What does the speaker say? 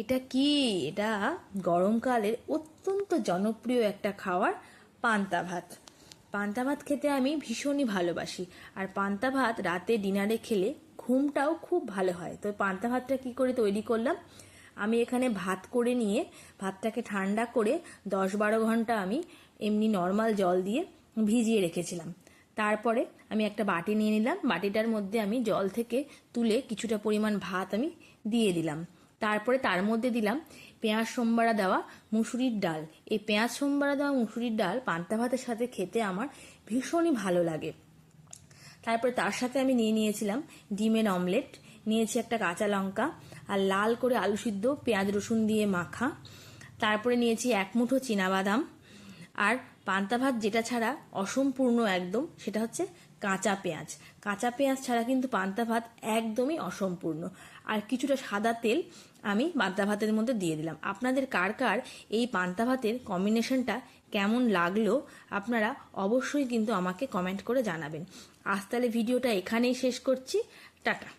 এটা কি? এটা গরমকালের অত্যন্ত জনপ্রিয় একটা খাবার, পান্তা ভাত। পান্তা ভাত খেতে আমি ভীষণই ভালোবাসি। আর পান্তা ভাত রাতে ডিনারে খেলে ঘুমটাও খুব ভালো হয়। তো পান্তা ভাতটা কি করে তৈরি করলাম, আমি এখানে ভাত করে নিয়ে ভাতটাকে ঠান্ডা করে 10-12 ঘন্টা আমি এমনি নর্মাল জল দিয়ে ভিজিয়ে রেখেছিলাম। তারপরে আমি একটা বাটি নিয়ে নিলাম, বাটিটার মধ্যে আমি জল থেকে তুলে কিছুটা পরিমাণ ভাত আমি দিয়ে দিলাম। তারপরে তার মধ্যে দিলাম পেঁয়াজ সোমবারা দেওয়া মুসুরির ডাল। এই পেঁয়াজ সোমবারা দেওয়া মুসুরির ডাল পান্তা ভাতের সাথে খেতে আমার ভীষণই ভালো লাগে। তারপরে তার সাথে আমি নিয়েছিলাম ডিমের অমলেট, নিয়েছি একটা কাঁচা লঙ্কা আর লাল করে আলু সিদ্ধ পেঁয়াজ রসুন দিয়ে মাখা। তারপরে নিয়েছি 1 মুঠো চীনাবাদাম। আর পান্তা ভাত যেটা ছাড়া অসম্পূর্ণ একদম, সেটা হচ্ছে কাঁচা পেঁয়াজ। কাঁচা পেঁয়াজ ছাড়া কিন্তু পান্তা ভাত একদমই অসম্পূর্ণ। আর কিছুটা সাদা তেল আমি পান্তা ভাতের মধ্যে দিয়ে দিলাম। আপনাদের কার কার এই পান্তা ভাতের কম্বিনেশনটা কেমন লাগলো আপনারা অবশ্যই কিন্তু আমাকে কমেন্ট করে জানাবেন। আজ তাহলে ভিডিওটা এখানেই শেষ করছি। টাটা।